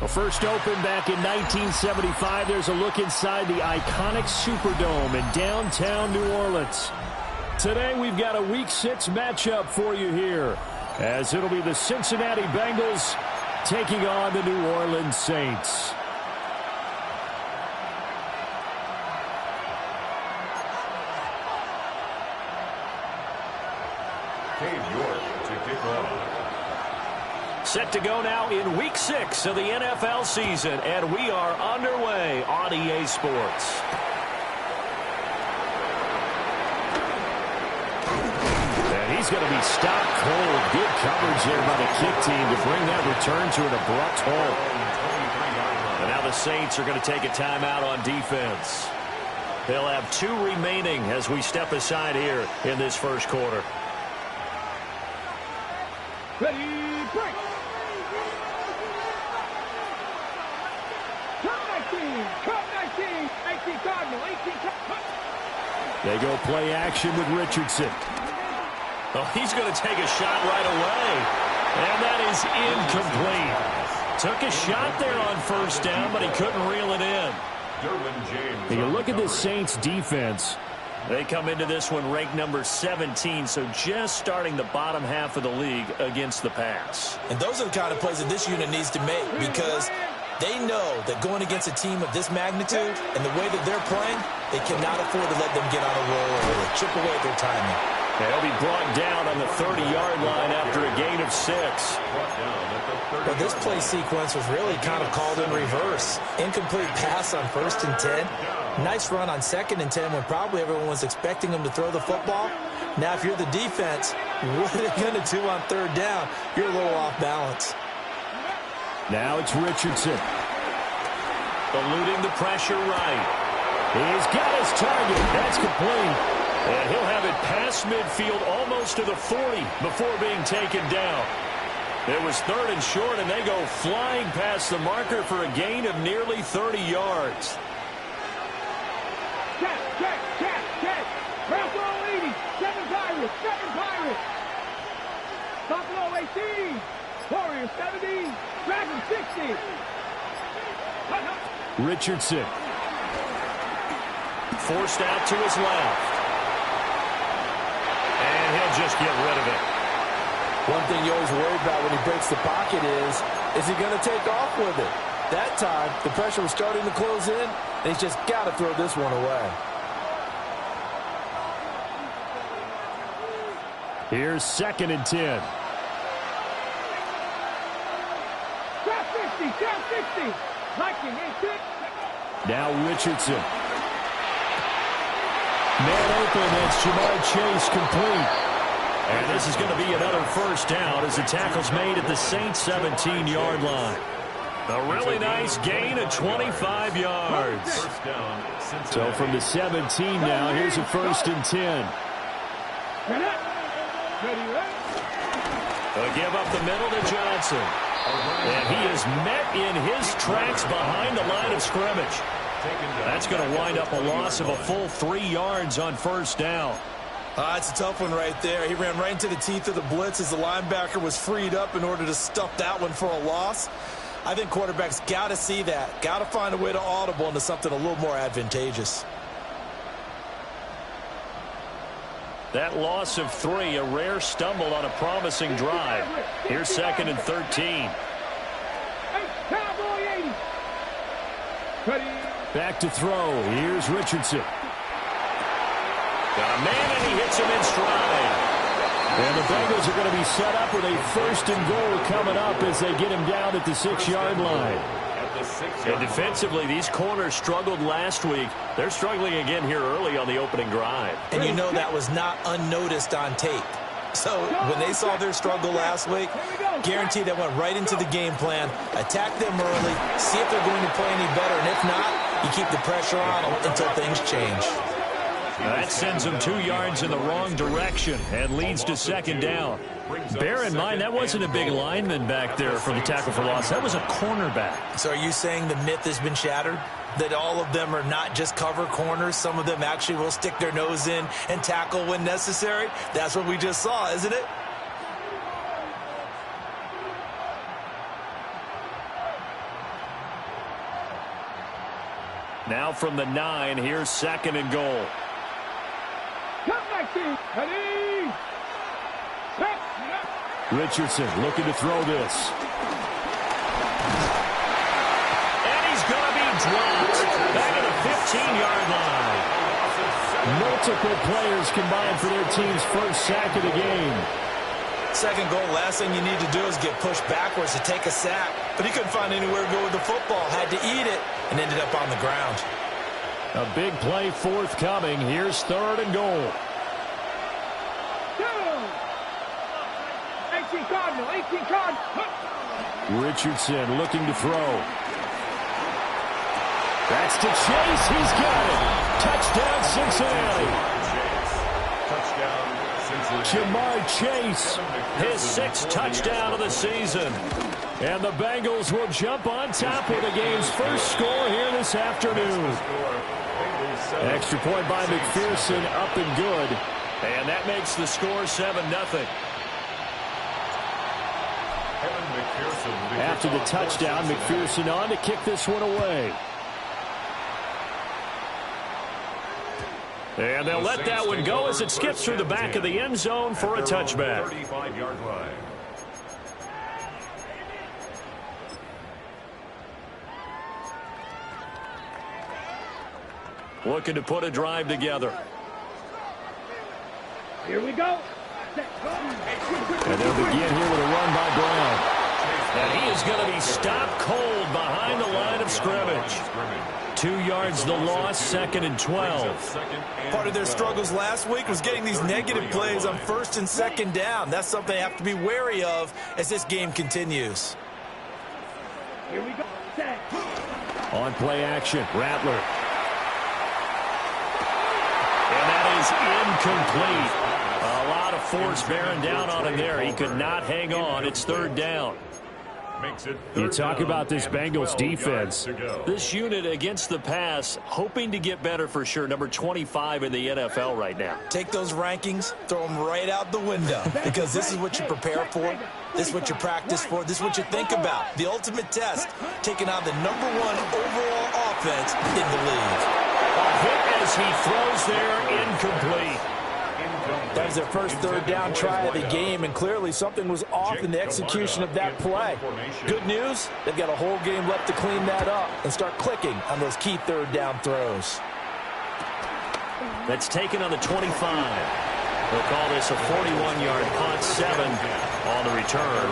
Well, first opened back in 1975, there's a look inside the iconic Superdome in downtown New Orleans. Today we've got a Week 6 matchup for you here, as it'll be the Cincinnati Bengals taking on the New Orleans Saints. Set to go now in Week 6 of the NFL season, and we are underway on EA Sports. And he's going to be stopped cold. Good coverage there by the kick team to bring that return to an abrupt halt. And now the Saints are going to take a timeout on defense. They'll have 2 remaining as we step aside here in this first quarter. Ready, break! They go play action with Richardson. Oh, he's going to take a shot right away. And that is incomplete. Took a shot there on first down, but he couldn't reel it in. You look at this Saints defense. They come into this one ranked number 17, so just starting the bottom half of the league against the pass. And those are the kind of plays that this unit needs to make, because they know that going against a team of this magnitude and the way that they're playing, they cannot afford to let them get on a roll or chip away at their timing. They'll be brought down on the 30-yard line after a gain of 6. But this play sequence was really kind of called in reverse. Incomplete pass on 1st and 10. Nice run on 2nd and 10 when probably everyone was expecting them to throw the football. Now, if you're the defense, what are they going to do on 3rd down? You're a little off balance. Now it's Richardson. Eluding the pressure right. He's got his target. That's complete. And he'll have it past midfield almost to the 40 before being taken down. It was 3rd and short, and they go flying past the marker for a gain of nearly 30 yards. Check. Buffalo 80, 7 Pirates. Buffalo 18, Warriors 70, Dragons 60. Richardson. Forced out to his left. And he'll just get rid of it. One thing you always worry about when he breaks the pocket is he going to take off with it? That time, the pressure was starting to close in, and he's just got to throw this one away. Here's 2nd and 10. Down 60. Viking, 8-6. Now Richardson. Man open, that's Jamal Chase complete. And this is going to be another first down as the tackle's made at the Saints 17-yard line. A really nice gain of 25 yards. So from the 17 now, here's a 1st and 10. They'll give up the middle to Johnson. And he is met in his tracks behind the line of scrimmage. That's going to wind up a loss of a full 3 yards on first down. It's a tough one right there. He ran right into the teeth of the blitz as the linebacker was freed up in order to stuff that one for a loss. I think quarterbacks got to see that. Got to find a way to audible into something a little more advantageous. That loss of 3, a rare stumble on a promising drive. Here's 2nd and 13. Back to throw. Here's Richardson. Got a man, and he hits him in stride. And the Bengals are going to be set up with a 1st and goal coming up as they get him down at the 6-yard line. And defensively, these corners struggled last week. They're struggling again here early on the opening drive. And you know that was not unnoticed on tape. So when they saw their struggle last week, guaranteed that went right into the game plan. Attack them early, see if they're going to play any better. And if not, you keep the pressure on them until things change. That sends them 2 yards in the wrong direction and leads to 2nd down. Bear in mind, that wasn't a big lineman back there for the tackle for loss. That was a cornerback. So are you saying the myth has been shattered? That all of them are not just cover corners? Some of them actually will stick their nose in and tackle when necessary? That's what we just saw, isn't it? Now from the 9, here's 2nd and goal. Come back, team. Ready. Set. Richardson looking to throw this. And he's going to be dropped. Back at the 15-yard line. Multiple players combined for their team's first sack of the game. 2nd goal, last thing you need to do is get pushed backwards to take a sack. But he couldn't find anywhere to go with the football. Had to eat it and ended up on the ground. A big play forthcoming. Here's 3rd and goal. 18 Cardinal, 18 Cardinal. Richardson looking to throw. That's to Chase. He's got it. Touchdown, Cincinnati. Jamar Chase, his 6th touchdown of the season. And the Bengals will jump on top with the game's first score here this afternoon. Extra point by McPherson, up and good. And that makes the score 7-0. After the touchdown, McPherson on to kick this one away. And they'll let that one go as it skips through the back of the end zone for a touchback. 35-yard line. Looking to put a drive together. Here we go. And they'll begin here with a run by Brown. And he is going to be stopped cold behind the line of scrimmage. 2 yards the loss, 2nd and 12. Part of their struggles last week was getting these negative plays on 1st and 2nd down. That's something they have to be wary of as this game continues. Here we go. Set. On play action, Rattler. And that is incomplete. A lot of force bearing down on him there. He could not hang on. It's 3rd down. You talk about this Bengals defense. This unit against the pass, hoping to get better for sure. Number 25 in the NFL right now. Take those rankings, throw them right out the window, because this is what you prepare for. This is what you practice for. This is what you think about. The ultimate test, taking on the #1 overall offense in the league. A hit as he throws there, incomplete. That was their first 3rd down try of the game, and clearly something was off in the execution of that play. Good news, they've got a whole game left to clean that up and start clicking on those key 3rd down throws. That's taken on the 25. They'll call this a 41-yard punt, 7 on the return.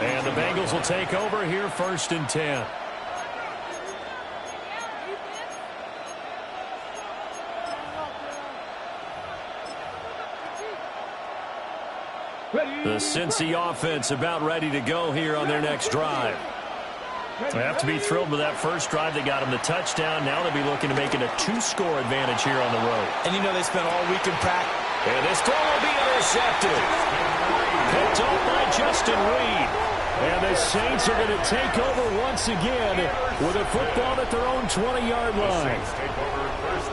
And the Bengals will take over here, 1st and 10. The Cincy offense about ready to go here on their next drive. They have to be thrilled with that first drive. They got them the touchdown. Now they'll be looking to make it a 2-score advantage here on the road. And you know they spent all week in practice. And this throw will be intercepted. Picked off by Justin Reed. And the Saints are going to take over once again with a football at their own 20-yard line.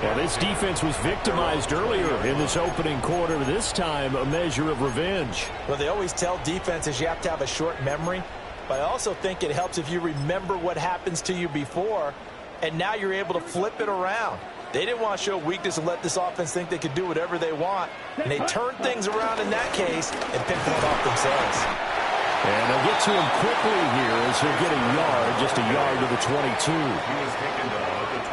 Well, this defense was victimized earlier in this opening quarter. This time, a measure of revenge. Well, they always tell defenses you have to have a short memory. But I also think it helps if you remember what happens to you before, and now you're able to flip it around. They didn't want to show weakness and let this offense think they could do whatever they want. And they turned things around in that case and picked one off themselves. And they'll get to him quickly here as he'll get a yard, just a yard to the 22.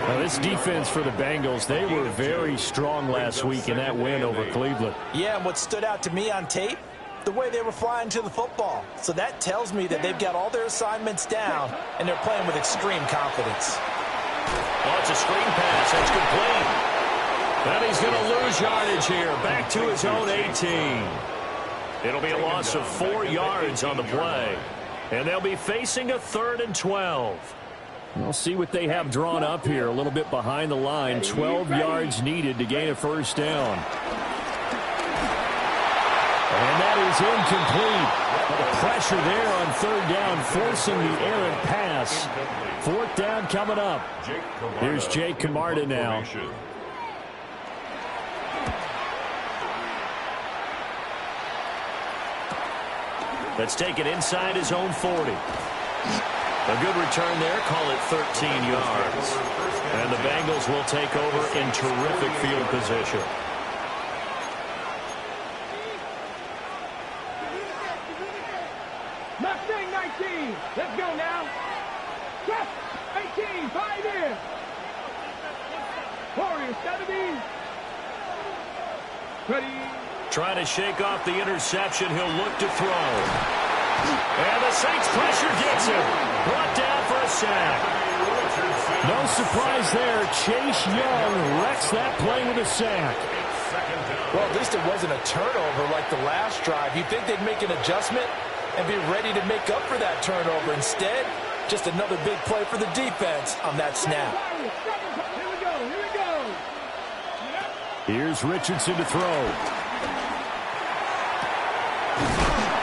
Now, this defense for the Bengals, they were very strong last week in that win over Cleveland. Yeah, and what stood out to me on tape, the way they were flying to the football. So that tells me that they've got all their assignments down, and they're playing with extreme confidence. Oh, it's a screen pass. That's complete. And he's going to lose yardage here. Back to his own 18. It'll be a loss of 4 yards on the play. And they'll be facing a 3rd and 12. We'll see what they have drawn up here. A little bit behind the line. 12 yards needed to gain a first down. And that is incomplete. The pressure there on 3rd down, forcing the errant pass. 4th down coming up. Here's Jake Camarda now. Let's take it inside his own 40. A good return there. Call it 13 yards. And the Bengals will take over in terrific field position. Mustang 19. Let's go now. Yes, 18. 5 in. Warriors 70. Ready. Trying to shake off the interception. He'll look to throw. And the Saints pressure gets him. Brought down for a sack. No surprise there. Chase Young wrecks that play with a sack. Well, at least it wasn't a turnover like the last drive. You'd think they'd make an adjustment and be ready to make up for that turnover. Instead, just another big play for the defense on that snap. Here we go. Here we go. Here's Richardson to throw.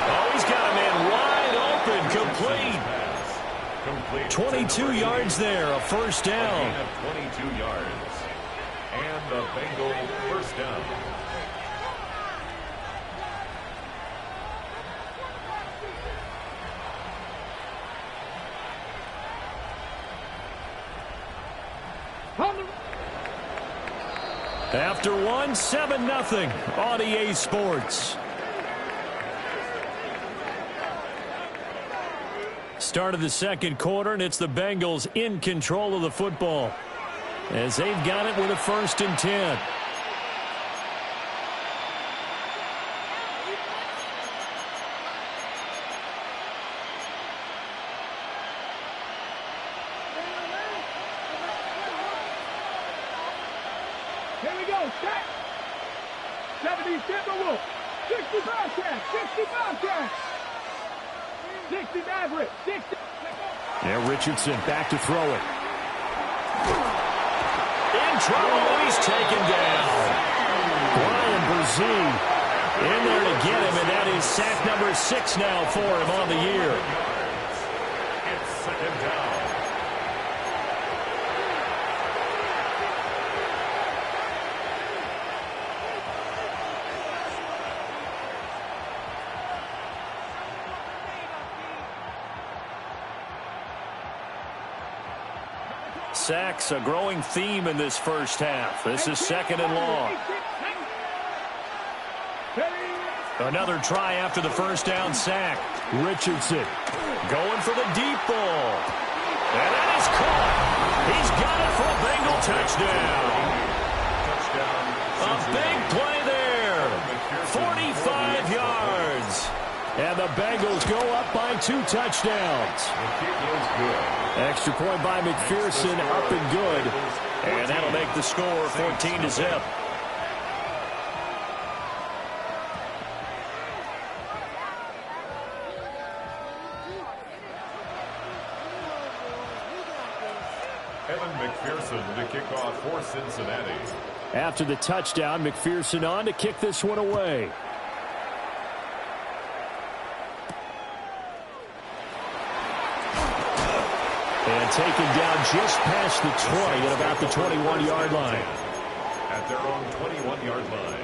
Oh, he's got a man wide open. Complete. 22 yards there. A first down. 22 yards. And the Bengal first down. After one, 7-0 on EA Sports. Start of the second quarter, and it's the Bengals in control of the football as they've got it with a 1st and 10. Here we go. Set. 70 Timberwolves. 65 cats. 65 cats. 60 Maverick. 60. Now Richardson back to throw it. In trouble, and he's taken down. Brian Brzee In there to get him, and that is sack number 6 now for him on the year. It's second down. Sacks, a growing theme in this first half. This is 2nd and long. Another try after the first down sack. Richardson Going for the deep ball. And that is caught. He's got it for a Bengal touchdown. A big play there. 45 yards. and the Bengals go up by 2 touchdowns. Extra point by McPherson, up and good. And that'll make the score 14-0. Evan McPherson to kick off for Cincinnati. After the touchdown, McPherson on to kick this one away. And taken down just past the 20 at about the 21-yard line. At their own 21-yard line.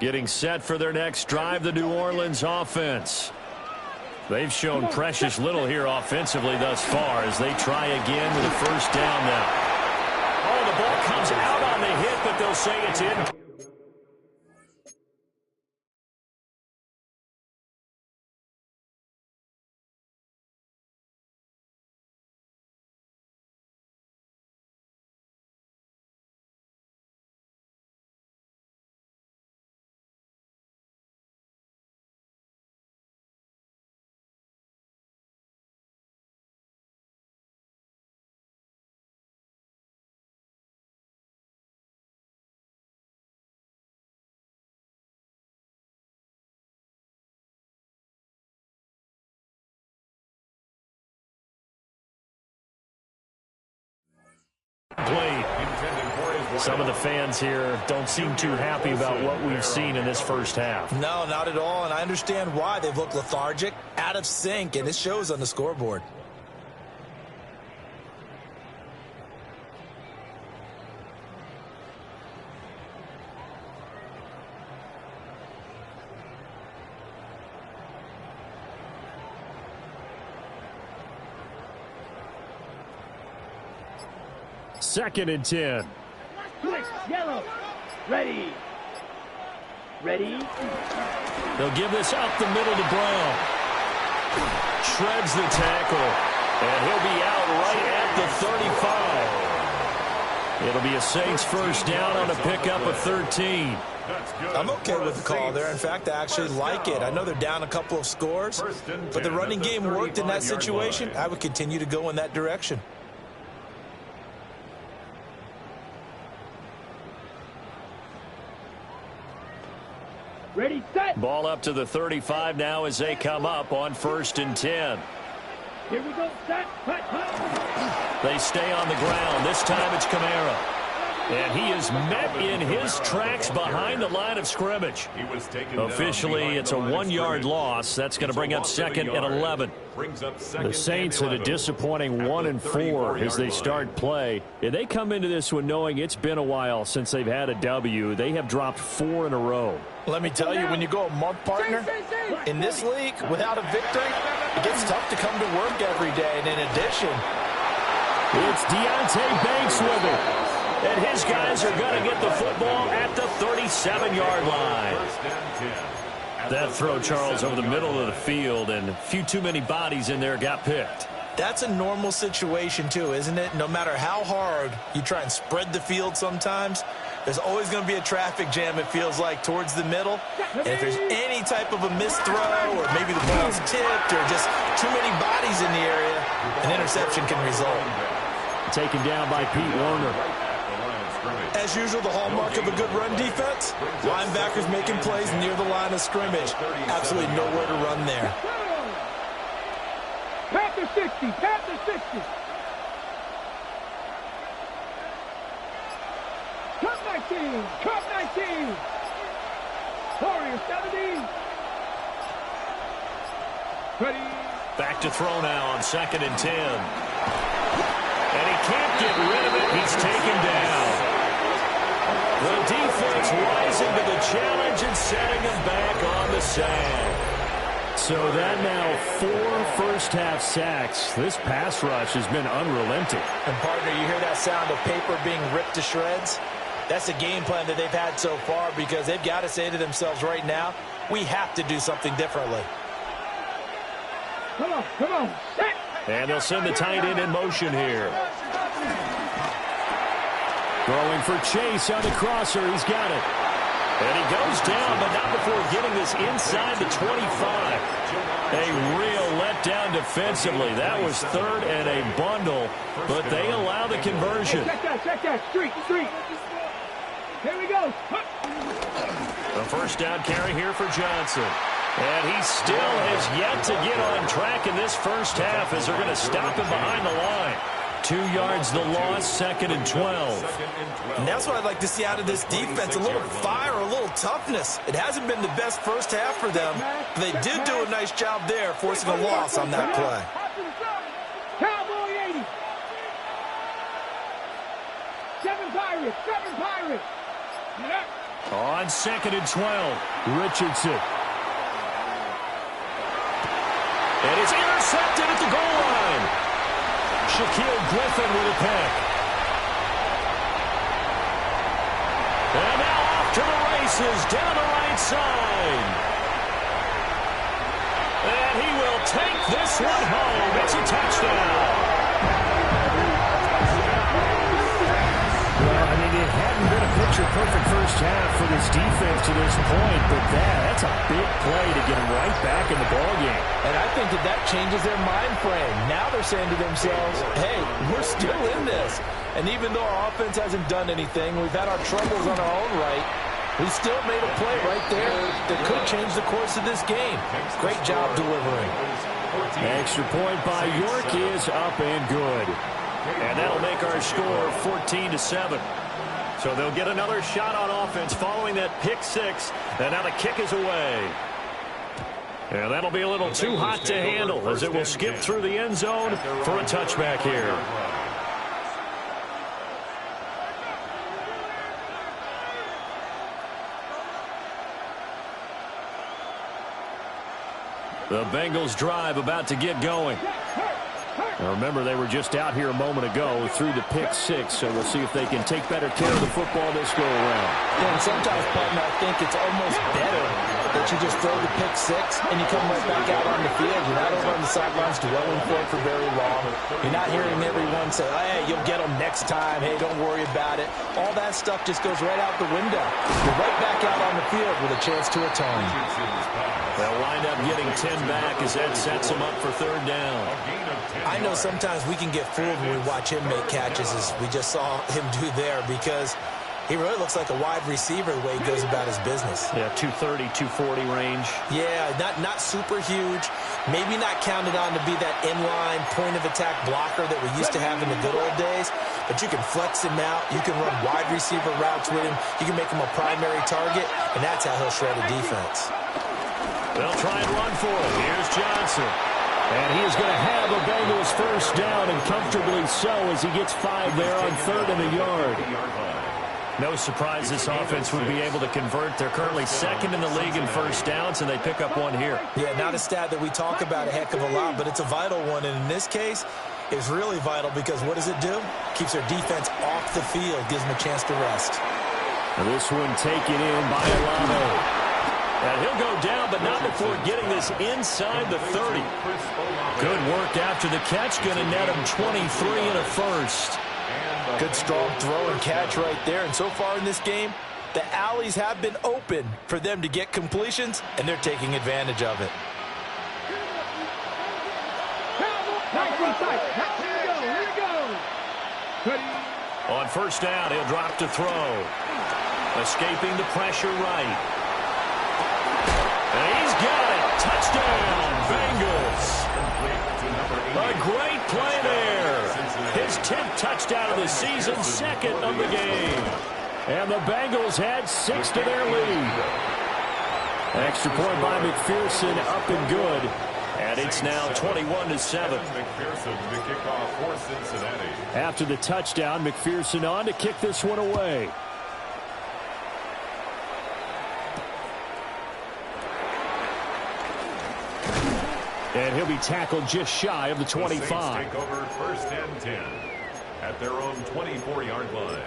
Getting set for their next drive, the New Orleans offense. They've shown precious little here offensively thus far as they try again with a first down now. Oh, the ball comes out on the hit, but they'll say it's in. incomplete. Some of the fans here don't seem too happy about what we've seen in this first half. No, not at all, and I understand why. They've looked lethargic, out of sync, and it shows on the scoreboard. Second and 10. Switch, yellow. Ready. Ready. They'll give this up the middle to Brown. Shreds the tackle. And he'll be out right at the 35. It'll be a Saints first down on a pickup of 13. I'm okay with the call there. In fact, I actually like it. I know they're down a couple of scores, but the running game worked in that situation. I would continue to go in that direction. Ready, set. Ball up to the 35 now as they come up on first and 10. Here we go, set, hut, hut. They stay on the ground. This time it's Kamara. And he is met in his tracks behind the line of scrimmage. Officially, it's a 1-yard loss. That's going to bring up second and 11. The Saints had a disappointing 1-4 as they start play. And they come into this one knowing it's been a while since they've had a W. They have dropped 4 in a row. Let me tell you, when you go a month, partner, in this league, without a victory, it gets tough to come to work every day. And in addition, it's Deonte Banks with it. And his guys are going to get the football at the 37-yard line. That throw, Charles, over the middle of the field, and a few too many bodies in there got picked. That's a normal situation, too, isn't it? No matter how hard you try and spread the field sometimes, there's always going to be a traffic jam, it feels like, towards the middle. And if there's any type of a missed throw, or maybe the ball's tipped, or just too many bodies in the area, an interception can result. Taken down by Pete Werner. As usual, the hallmark of a good run defense, linebackers making plays near the line of scrimmage. Absolutely nowhere to run there. Panther 60, Panther 60. Cup 19, Cup 19. Warrior 70. Ready. Back to throw now on second and 10. And he can't get rid of it. He's taken down. The defense rising to the challenge and setting him back on the sand. So that now 4 first-half sacks. This pass rush has been unrelenting. And, partner, you hear that sound of paper being ripped to shreds? That's the game plan that they've had so far because they've got to say to themselves right now, we have to do something differently. Come on, come on. Set. And they'll send the tight end in motion here. Throwing for Chase on the crosser. He's got it. And he goes down, but not before getting this inside the 25. A real letdown defensively. That was third and a bundle, but they allow the conversion. Check that. Street. Here we go. A first down carry here for Johnson. And he still has yet to get on track in this first half as they're going to stop him behind the line. 2 yards the loss, second and 12. And that's what I'd like to see out of this defense, a little fire, a little toughness. It hasn't been the best first half for them, but they did do a nice job there, forcing a loss on that play. Cowboy 80. 7 Pirates. On second and 12, Richardson. and it's intercepted at the goal line. Shaquille Griffin with a pick. And now off to the races down the right side. And he will take this one home. It's a touchdown. Well, I mean, it hadn't been a picture-perfect first half for this defense to this point, but that's a big play to get them right back in the ballgame. and I think that changes their mind frame. Now they're saying to themselves, hey, we're still in this. And even though our offense hasn't done anything, we've had our troubles on our own right, we still made a play right there that could change the course of this game. Great job delivering. Extra point by York is up and good. And that'll make our score 14-7. So they'll get another shot on offense following that pick six. And now the kick is away. And that'll be a little too hot to handle as it will skip through the end zone for a touchback here. The Bengals drive about to get going. Now remember, they were just out here a moment ago through the pick six, so we'll see if they can take better care of the football this go around. Yeah, and sometimes, Putnam, I think it's almost better that you just throw the pick six and you come right back out on the field. You're not over on the sidelines dwelling for it for very long. You're not hearing everyone say, hey, you'll get them next time. Hey, don't worry about it. All that stuff just goes right out the window. You're right back out on the field with a chance to atone. They'll wind up getting 10 back as that sets them up for third down. I know sometimes we can get fooled when we watch him make catches, as we just saw him do there, because he really looks like a wide receiver the way he goes about his business. Yeah, 230, 240 range. Yeah, not super huge. Maybe not counted on to be that inline point-of-attack blocker that we used to have in the good old days, but you can flex him out. You can run wide receiver routes with him. You can make him a primary target, and that's how he'll shred a defense. They'll try and run for it. Here's Johnson. And he is going to have a Bengals first down, and comfortably so, as he gets 5 there on 3rd and a yard. No surprise this offense would be able to convert. They're currently second in the league in first downs, and they pick up one here. Yeah, not a stat that we talk about a heck of a lot, but it's a vital one. And in this case, it's really vital because what does it do? Keeps their defense off the field, gives them a chance to rest. And this one taken in by Alano. And he'll go down, but not before getting this inside the 30. Good work after the catch. Going to net him 23 and a first. Good strong throw and catch right there. And so far in this game, the alleys have been open for them to get completions, and they're taking advantage of it. Nice inside. Here we go. On first down, he'll drop to throw. Escaping the pressure right. And he's got it. Touchdown, Bengals. A great play there. His 10th touchdown of the season, 2nd of the game. And the Bengals had 6 to their lead. Extra point by McPherson, up and good. And it's now 21-7. McPherson to kick off for Cincinnati. After the touchdown, McPherson on to kick this one away. And he'll be tackled just shy of the 25. The Saints take over 1st and 10 at their own 24-yard line.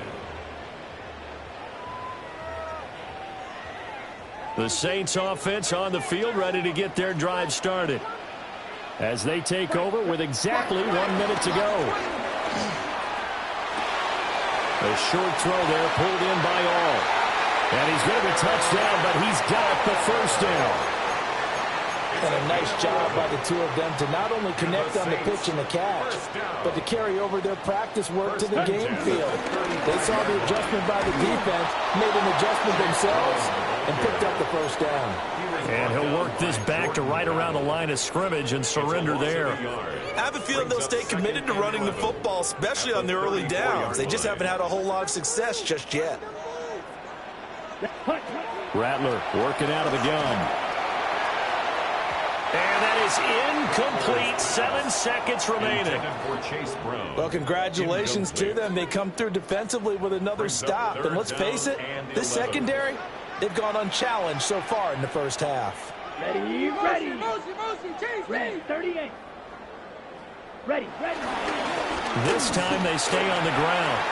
The Saints offense on the field, ready to get their drive started. As they take over with exactly 1 minute to go. A short throw there, pulled in by all. And he's going to be touched down, but he's got the first down. And a nice job by the two of them to not only connect on the pitch and the catch, but to carry over their practice work to the game field. They saw the adjustment by the defense, made an adjustment themselves, and picked up the first down. And he'll work this back to right around the line of scrimmage and surrender there. I have a feeling they'll stay committed to running the football, especially on the early downs. They just haven't had a whole lot of success just yet. Rattler working out of the gun. And that is incomplete. 7 seconds remaining. Well, congratulations to them. They come through defensively with another stop. And let's face it, this secondary, they've gone unchallenged so far in the first half. Ready. Ready, 38. Ready. This time they stay on the ground.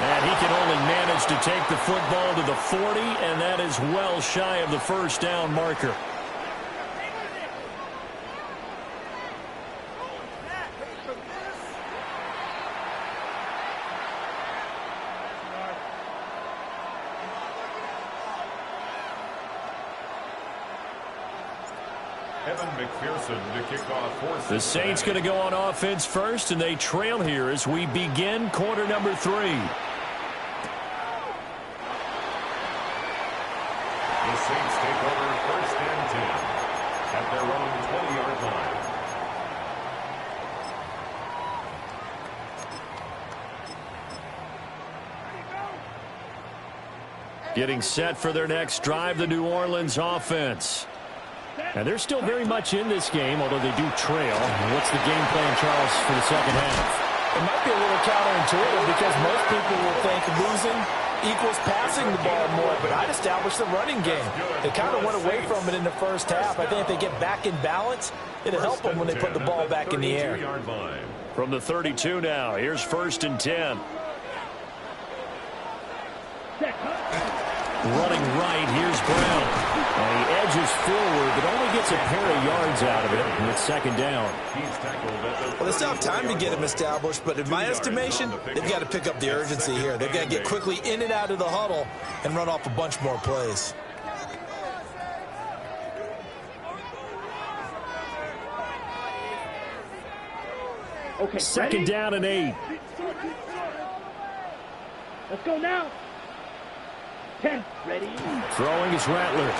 And he can only manage to take the football to the 40, and that is well shy of the first down marker. McPherson to kick off for Cincinnati. The Saints going to go on offense first, and they trail here as we begin quarter number 3. The Saints take over 1st and 10 at their own 20-yard line. Getting set for their next drive, the New Orleans offense. And they're still very much in this game, although they do trail. What's the game plan, Charles, for the second half? It might be a little counterintuitive because most people will think losing equals passing the ball more, but I'd establish the running game. They kind of went away from it in the first half. I think if they get back in balance, it'll help them when they put the ball back in the air. From the 32 now, here's 1st and 10. Running right, here's Brown. And he edges forward, but only gets a pair of yards out of it, and it's 2nd down. Well, they still have time to get him established, but in my estimation, they've got to pick up the urgency here. They've got to get quickly in and out of the huddle and run off a bunch more plays. Okay, 2nd down and 8. Let's go now. 10. Ready? Throwing is Rattler.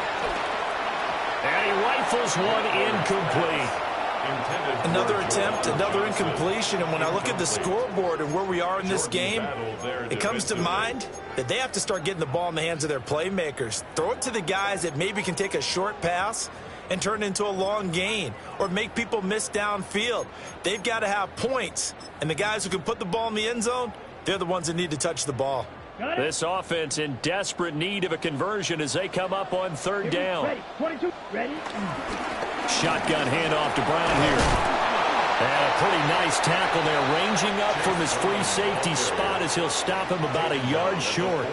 And he rifles one incomplete. Another attempt, another incompletion, and when I look at the scoreboard and where we are in this game, it comes to mind that they have to start getting the ball in the hands of their playmakers. Throw it to the guys that maybe can take a short pass and turn it into a long gain or make people miss downfield. They've got to have points, and the guys who can put the ball in the end zone, they're the ones that need to touch the ball. This offense in desperate need of a conversion as they come up on 3rd down. Ready. 22. Ready? Shotgun handoff to Brown here. And a pretty nice tackle there, ranging up from his free safety spot as he'll stop him about a yard short.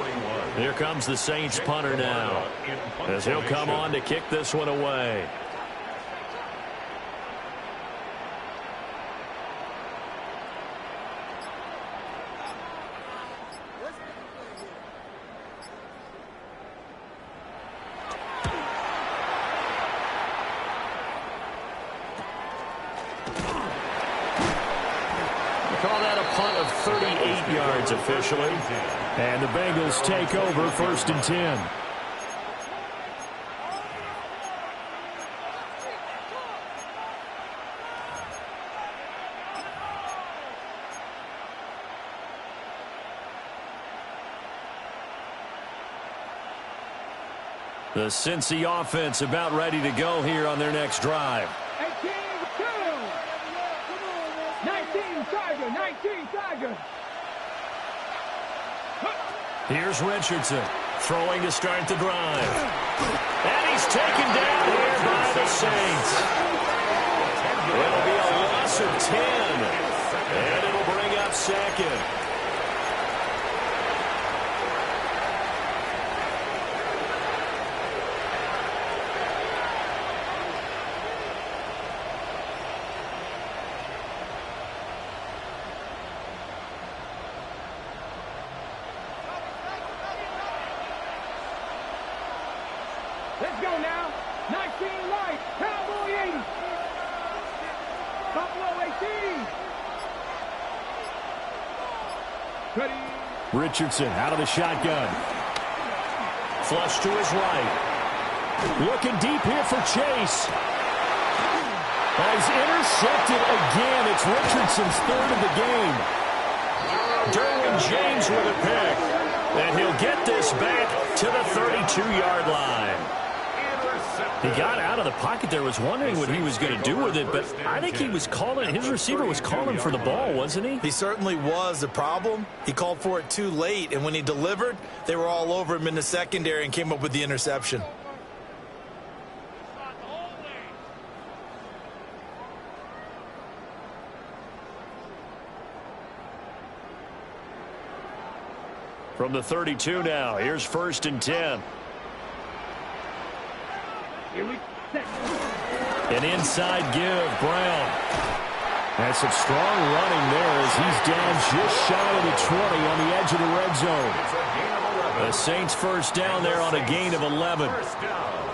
Here comes the Saints punter now, as he'll come on to kick this one away. Call that a punt of 38 yards officially. And the Bengals take over 1st and 10. The Cincy offense about ready to go here on their next drive. 18. 19 Tiger. 19 Tiger. Here's Richardson throwing to start the drive. And he's taken down here by the Saints. It'll be a loss of 10. And it'll bring up 2nd. Let's go now. 19 light. Cowboy 80. Buffalo 18. Ready. Richardson out of the shotgun. Flush to his right. Looking deep here for Chase. He's intercepted again. It's Richardson's 3rd of the game. Derwin James with a pick. And he'll get this back to the 32-yard line. He got out of the pocket there, was wondering what he was going to do with it, but I think he was calling, his receiver was calling for the ball, wasn't he? He certainly was. The problem, he called for it too late, and when he delivered, they were all over him in the secondary and came up with the interception. From the 32 now, here's 1st and 10. Here we set. An inside give, Brown. And some strong running there as he's down just shy of the 20 on the edge of the red zone. The Saints 1st down there on a gain of 11.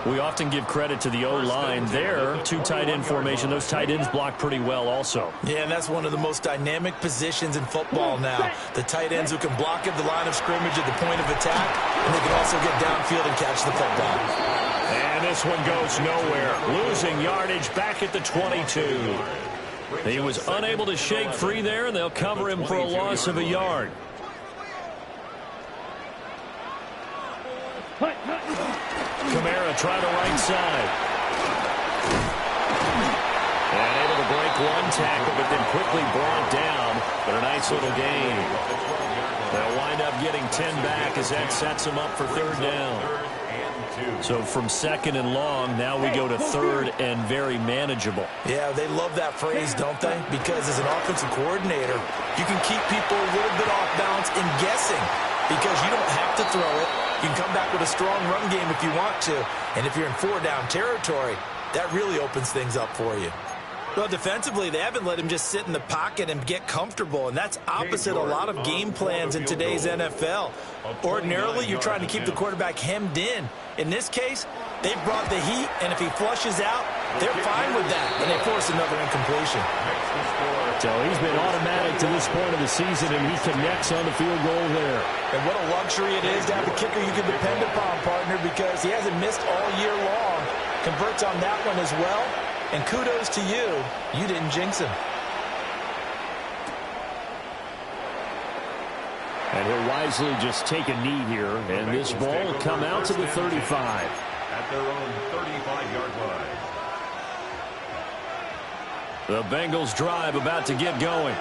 We often give credit to the O-line there. 2 tight end formation. Those tight ends block pretty well also. Yeah, and that's one of the most dynamic positions in football now. The tight ends who can block at the line of scrimmage at the point of attack, and they can also get downfield and catch the football. And this one goes nowhere. Losing yardage back at the 22. He was unable to shake free there, and they'll cover him for a loss of a yard. Kamara try the right side. And able to break one tackle, but then quickly brought down. But a nice little gain. They'll wind up getting 10 back as that sets them up for third down. So from second and long, now we go to third and very manageable. Yeah, they love that phrase, don't they? Because as an offensive coordinator, you can keep people a little bit off balance and guessing because you don't have to throw it. You can come back with a strong run game if you want to. And if you're in four-down territory, that really opens things up for you. Well, defensively, they haven't let him just sit in the pocket and get comfortable, and that's opposite a lot of game plans in today's NFL. Ordinarily, you're trying to keep the quarterback hemmed in. In this case, they brought the heat, and if he flushes out, they're fine with that, and they force another incompletion. So he's been automatic to this point of the season, and he connects on the field goal there. And what a luxury it is to have a kicker you can depend upon, partner, because he hasn't missed all year long. Converts on that one as well. And kudos to you. You didn't jinx him. And he'll wisely just take a knee here. And this ball will come out to the 35. At their own 35-yard line. The Bengals drive about to get going.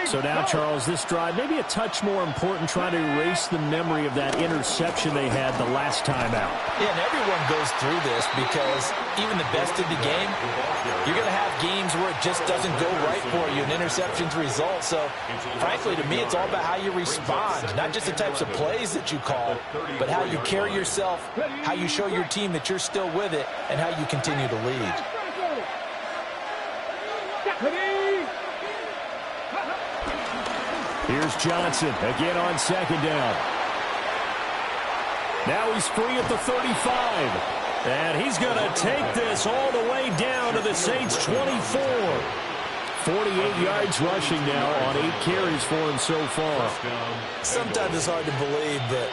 So now, Charles, this drive maybe a touch more important, trying to erase the memory of that interception they had the last time out. Yeah, and everyone goes through this because even the best in the game, you're going to have games where it just doesn't go right for you, and interceptions result. So, frankly, to me, it's all about how you respond, not just the types of plays that you call, but how you carry yourself, how you show your team that you're still with it, and how you continue to lead. Here's Johnson again on second down. Now he's free at the 35. And he's going to take this all the way down to the Saints' 24. 48 yards rushing now on 8 carries for him so far. Sometimes it's hard to believe, but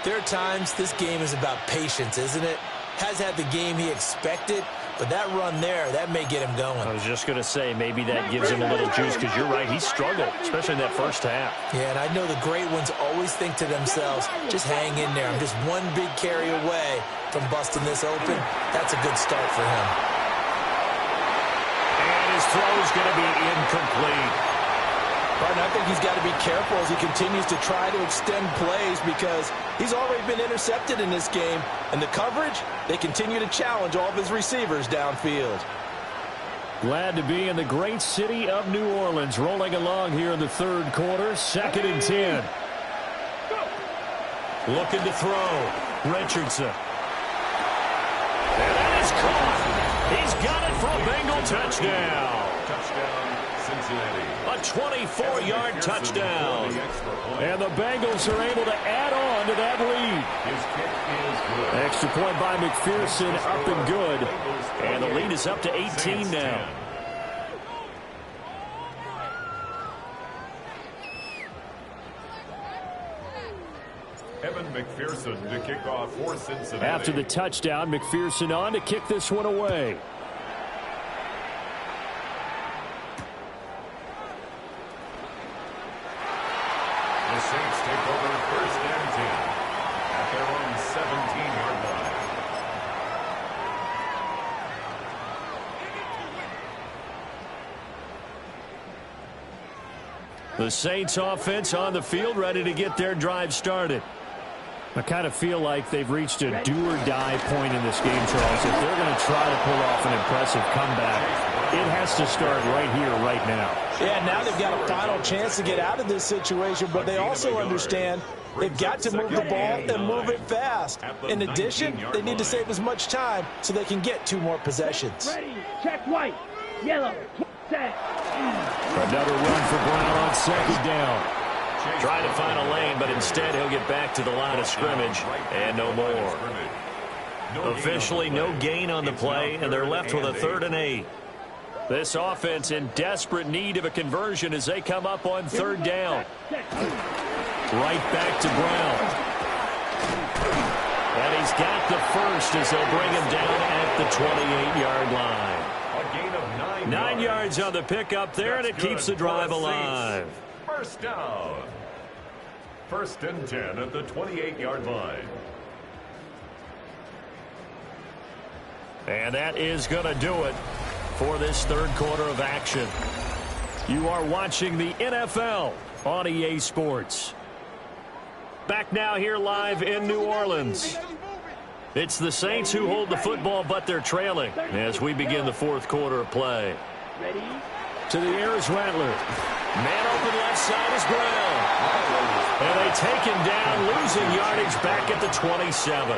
there are times this game is about patience, isn't it? Has had the game he expected, but that run there, that may get him going. I was just going to say, maybe that gives him a little juice, because you're right, he struggled, especially in that first half. Yeah, and I know the great ones always think to themselves, just hang in there. I'm just one big carry away from busting this open. That's a good start for him. And his throw is going to be incomplete. Martin, I think he's got to be careful as he continues to try to extend plays because he's already been intercepted in this game. And the coverage, they continue to challenge all of his receivers downfield. Glad to be in the great city of New Orleans, rolling along here in the third quarter, 2nd and 10. Looking to throw. Richardson. And that is caught. He's got it for a Bengal touchdown. Touchdown, Cincinnati. A 24-yard touchdown. And the Bengals are able to add on to that lead. His kick is good. Extra point by McPherson, up and good. And the lead is up to 18 now. Evan McPherson to kick off for Cincinnati. After the touchdown, McPherson on to kick this one away. The Saints take over 1st and 10 at their own 17-yard line. The Saints offense on the field, ready to get their drive started. I kind of feel like they've reached a do-or-die point in this game, Charles. If they're going to try to pull off an impressive comeback, it has to start right here, right now. Yeah, now they've got a final chance to get out of this situation, but they also understand they've got to move the ball and move it fast. In addition, they need to save as much time so they can get 2 more possessions. Ready, check white, yellow, set. Another run for Brown on 2nd down. Trying to find a lane, but instead he'll get back to the line of scrimmage, and no more. Officially, no gain on the play, and they're left with a 3rd and 8. This offense in desperate need of a conversion as they come up on 3rd down. Right back to Brown. And he's got the first as they'll bring him down at the 28-yard line. A gain of 9 yards on the pickup there, and it keeps the drive alive. 1st down. 1st and 10 at the 28-yard line. And that is going to do it for this third quarter of action. You are watching the NFL on EA Sports. Back now here live in New Orleans. It's the Saints who hold the football, but they're trailing as we begin the fourth quarter of play. Ready? To the air is Rattler. Man open left side is Brown. And they take him down, losing yardage back at the 27.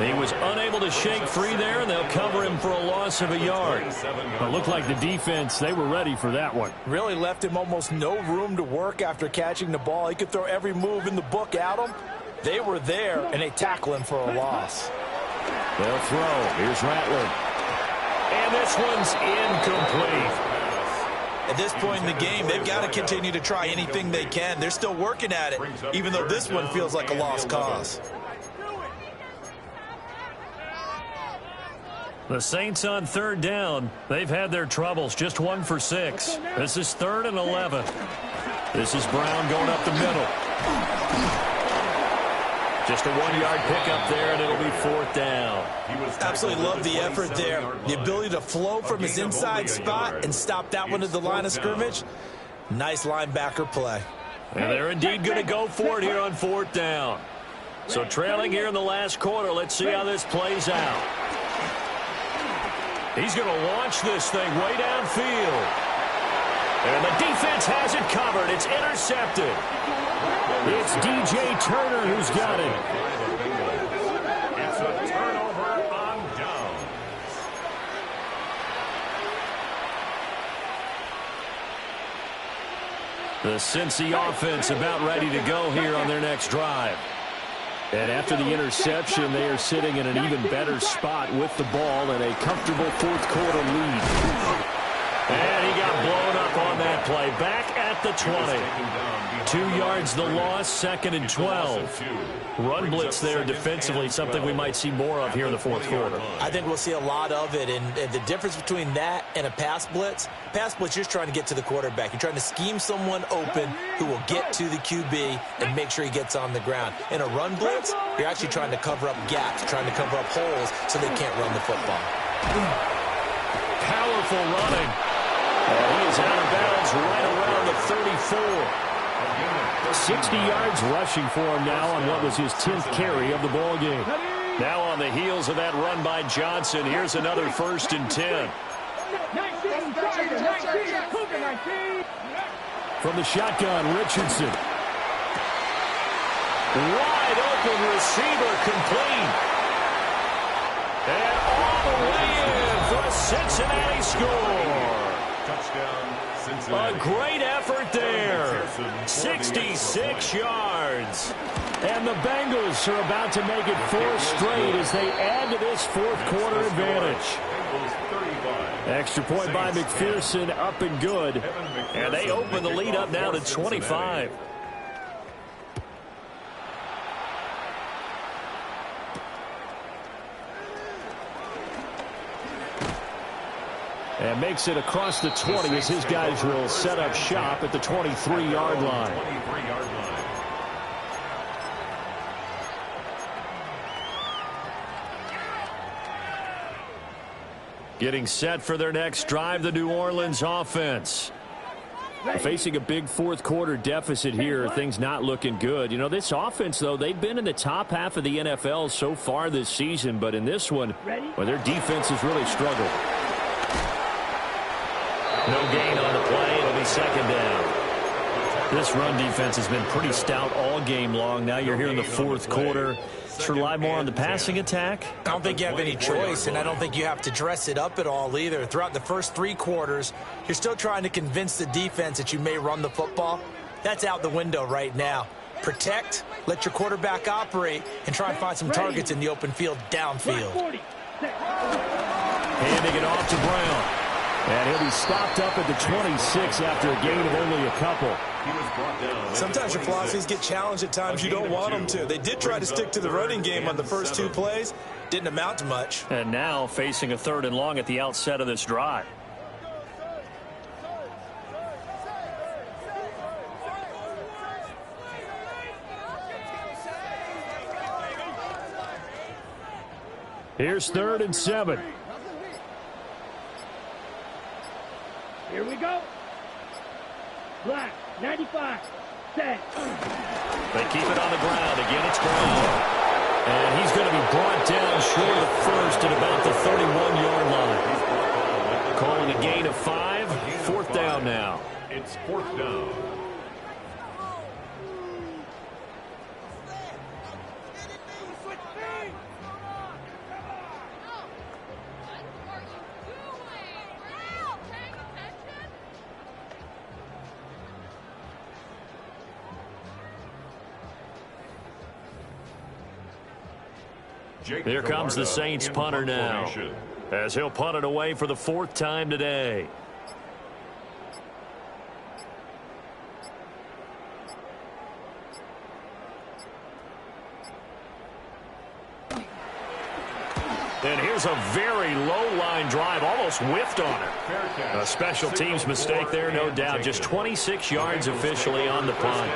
He was unable to shake free there, and they'll cover him for a loss of a yard. It looked like the defense, they were ready for that one. Really left him almost no room to work after catching the ball. He could throw every move in the book at him. They were there, and they tackle him for a loss. They'll throw. Here's Rattler. And this one's incomplete. At this point in the game, they've got to continue to try anything they can. They're still working at it, even though this one feels like a lost cause. The Saints on third down. They've had their troubles, just 1 for 6. This is 3rd and 11. This is Brown going up the middle. Just a 1-yard pickup there, and it'll be 4th down. Absolutely love the effort there. The ability to flow from his inside spot and stop that one at the line of scrimmage. Nice linebacker play. And they're indeed going to go for it here on 4th down. So trailing here in the last quarter, let's see how this plays out. He's going to launch this thing way downfield. And the defense has it covered. It's intercepted. It's DJ Turner who's got it. It's a turnover on downs. The Cincy offense about ready to go here on their next drive. And after the interception, they are sitting in an even better spot with the ball and a comfortable fourth quarter lead. And he got blown up on that play. Back at the 20. 2 yards the loss, 2nd and 12. Run blitz there defensively, something we might see more of here in the fourth quarter. I think we'll see a lot of it, and the difference between that and a pass blitz, you're just trying to get to the quarterback. You're trying to scheme someone open who will get to the QB and make sure he gets on the ground. In a run blitz, you're actually trying to cover up gaps, trying to cover up holes so they can't run the football. Powerful running. And he is out of bounds right around the 34. 60 yards rushing for him now on what was his 10th carry of the ball game. Now on the heels of that run by Johnson, here's another 1st and 10. 19, 19. From the shotgun, Richardson. Wide open receiver complete. And all the way in for a Cincinnati score. Touchdown. A great effort there. 66 yards. And the Bengals are about to make it 4 straight as they add to this fourth quarter advantage. Extra point by McPherson, up and good. And they open the lead up now to 25. And makes it across the 20 as his guys will set up shop at the 23-yard line. Getting set for their next drive, the New Orleans offense. Facing a big fourth quarter deficit here, things not looking good. You know, this offense, though, they've been in the top half of the NFL so far this season, but in this one, well, their defense has really struggled. No gain on the play. It'll be 2nd down. This run defense has been pretty stout all game long. Now you're here in the fourth quarter. Let's rely more on the passing attack. I don't think you have any choice, and I don't think you have to dress it up at all either. Throughout the first 3 quarters, you're still trying to convince the defense that you may run the football. That's out the window right now. Protect, let your quarterback operate, and try and find some targets in the open field downfield. Handing it off to Brown. And he'll be stopped up at the 26 after a gain of only a couple. Sometimes your philosophies get challenged at times you don't want them to. They did try to stick to the running game on the first 2 plays. Didn't amount to much. And now facing a 3rd and long at the outset of this drive. Here's 3rd and 7. Here we go. Black, 95, set. They keep it on the ground. Again, it's Brown. And he's going to be brought down short of first at about the 31-yard line. Calling a gain of 5. 4th down now. It's 4th down. Here comes the Saints punter now, as he'll punt it away for the 4th time today. And here's a very low-line drive, almost whiffed on it. A special teams mistake there, no doubt. Just 26 yards officially on the punt.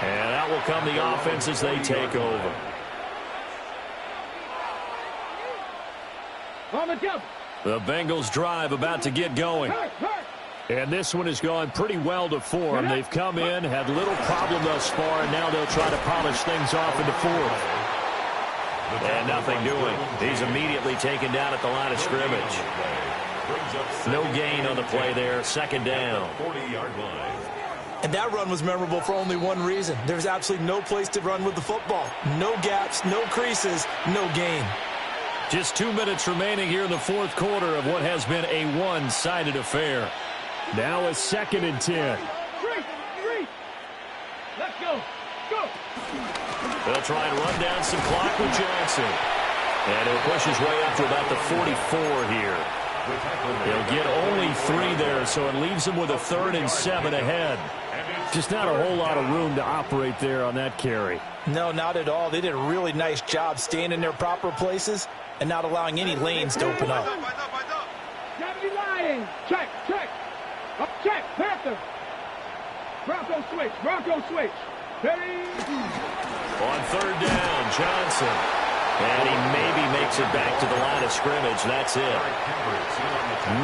And that will come the offense as they take over. On the jump. The Bengals drive about to get going. And this one has gone pretty well to form. They've come in, had little problem thus far, and now they'll try to polish things off in the 4th. And nothing doing. He's immediately taken down at the line of scrimmage. No gain on the play there. 2nd down. 40-yard line. And that run was memorable for only one reason. There's absolutely no place to run with the football. No gaps, no creases, no gain. Just 2 minutes remaining here in the 4th quarter of what has been a one-sided affair. Now a 2nd and 10. Three. Let's go. Go. They'll try and run down some clock with Johnson. And he'll push his way up to about the 44 here. He'll get only 3 there, so it leaves him with a 3rd and 7 ahead. Just not a whole lot of room to operate there on that carry. No, not at all. They did a really nice job staying in their proper places and not allowing any lanes to open up. Deputy Lion. Check. Up, check. Panther. Bronco switch. Ready. On 3rd down, Johnson. And he maybe makes it back to the line of scrimmage. That's it.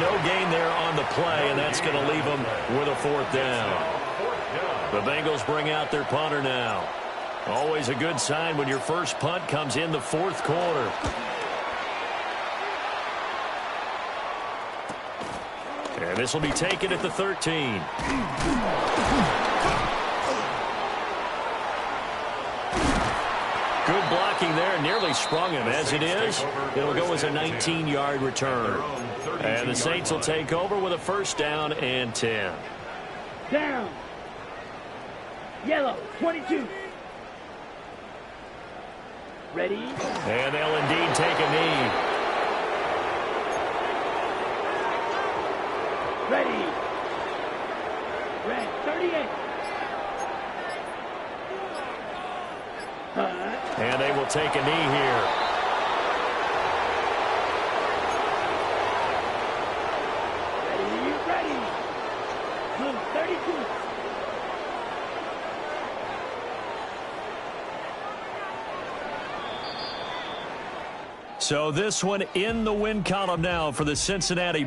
No gain there on the play, and that's going to leave him with a 4th down. The Bengals bring out their punter now. Always a good sign when your first punt comes in the 4th quarter. And this will be taken at the 13. Good blocking there. Nearly sprung him. As it is, it'll go as a 19-yard return. And the Saints will take over with a 1st down and 10. Down. Yellow, 22. Ready. And they'll indeed take a knee. Ready. Red, 38. And they will take a knee here. Ready. Blue, 32. So this one in the win column now for the Cincinnati Bengals.